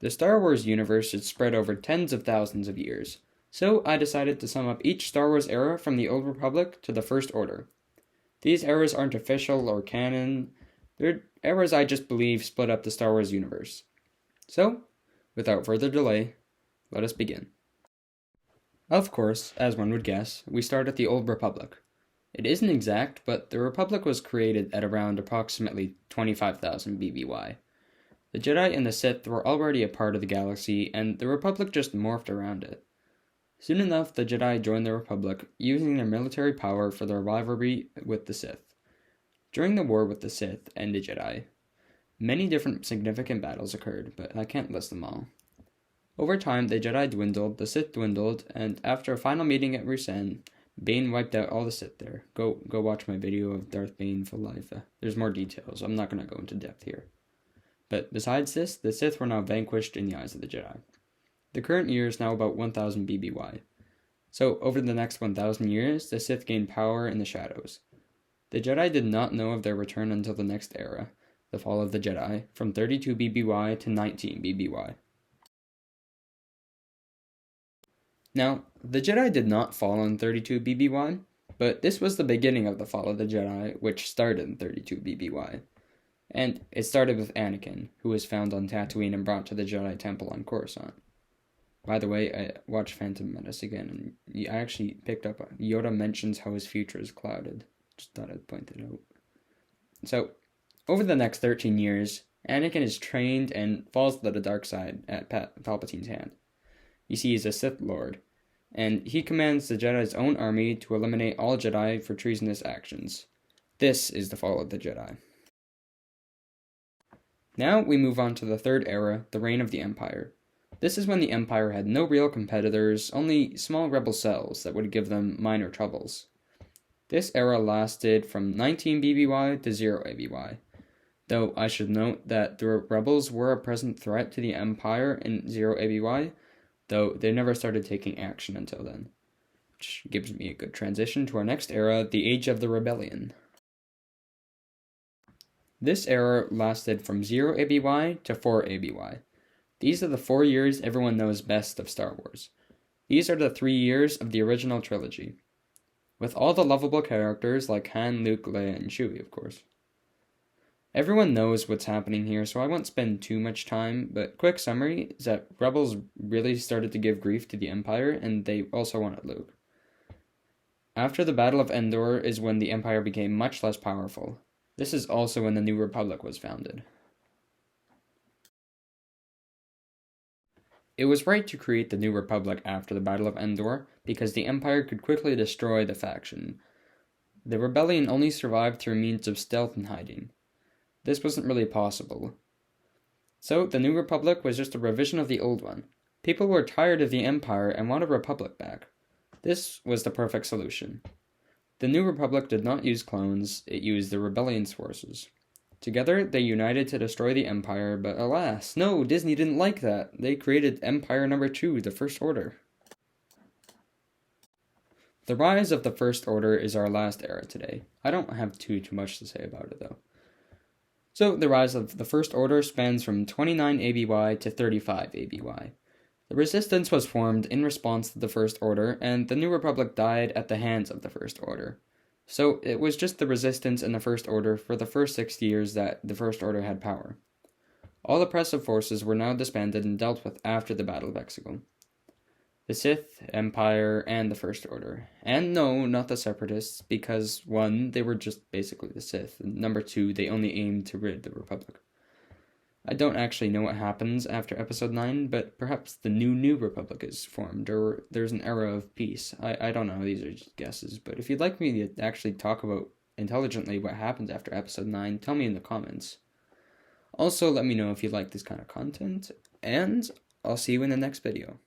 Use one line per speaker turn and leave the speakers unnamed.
The Star Wars universe is spread over tens of thousands of years, so I decided to sum up each Star Wars era from the Old Republic to the First Order. These eras aren't official or canon, they're eras I just believe split up the Star Wars universe. So, without further delay, let us begin. Of course, as one would guess, we start at the Old Republic. It isn't exact, but the Republic was created at around approximately 25,000 BBY. The Jedi and the Sith were already a part of the galaxy, and the Republic just morphed around it. Soon enough, the Jedi joined the Republic, using their military power for their rivalry with the Sith. During the war with the Sith and the Jedi, many different significant battles occurred, but I can't list them all. Over time, the Jedi dwindled, the Sith dwindled, and after a final meeting at Rusen, Bane wiped out all the Sith there. Go watch my video of Darth Bane for life. There's more details. I'm not going to go into depth here. But besides this, the Sith were now vanquished in the eyes of the Jedi. The current year is now about 1,000 BBY. So, over the next 1,000 years, the Sith gained power in the shadows. The Jedi did not know of their return until the next era, the fall of the Jedi, from 32 BBY to 19 BBY. Now, the Jedi did not fall in 32 BBY, but this was the beginning of the fall of the Jedi, which started in 32 BBY. And it started with Anakin, who was found on Tatooine and brought to the Jedi Temple on Coruscant. By the way, I watched Phantom Menace again, and I actually picked up Yoda mentions how his future is clouded. Just thought I'd point it out. So, over the next 13 years, Anakin is trained and falls to the dark side at Palpatine's hand. You see, he's a Sith Lord, and he commands the Jedi's own army to eliminate all Jedi for treasonous actions. This is the fall of the Jedi. Now we move on to the third era, the reign of the Empire. This is when the Empire had no real competitors, only small rebel cells that would give them minor troubles. This era lasted from 19 BBY to 0 ABY, though I should note that the rebels were a present threat to the Empire in 0 ABY, though they never started taking action until then, which gives me a good transition to our next era, the Age of the Rebellion. This era lasted from 0 ABY to 4 ABY. These are the 4 years everyone knows best of Star Wars. These are the 3 years of the original trilogy, with all the lovable characters like Han, Luke, Leia, and Chewie, of course. Everyone knows what's happening here, so I won't spend too much time, but quick summary is that rebels really started to give grief to the Empire, and they also wanted Luke. After the Battle of Endor is when the Empire became much less powerful. This is also when the New Republic was founded. It was right to create the New Republic after the Battle of Endor, because the Empire could quickly destroy the faction. The rebellion only survived through means of stealth and hiding. This wasn't really possible. So the New Republic was just a revision of the old one. People were tired of the Empire and wanted Republic back. This was the perfect solution. The New Republic did not use clones, it used the rebellion's forces. Together, they united to destroy the Empire, but alas, no, Disney didn't like that. They created Empire No. 2, the First Order. The rise of the First Order is our last era today. I don't have too much to say about it, though. So, the rise of the First Order spans from 29 ABY to 35 ABY. The Resistance was formed in response to the First Order, and the New Republic died at the hands of the First Order. So it was just the Resistance and the First Order for the first 6 years that the First Order had power. All oppressive forces were now disbanded and dealt with after the Battle of Exegol. The Sith, Empire, and the First Order. And no, not the Separatists, because 1, they were just basically the Sith, and 2, they only aimed to rid the Republic. I don't actually know what happens after Episode 9, but perhaps the New Republic is formed, or there's an era of peace. I don't know, these are just guesses, but if you'd like me to actually talk about intelligently what happens after Episode 9, tell me in the comments. Also, let me know if you like this kind of content, and I'll see you in the next video.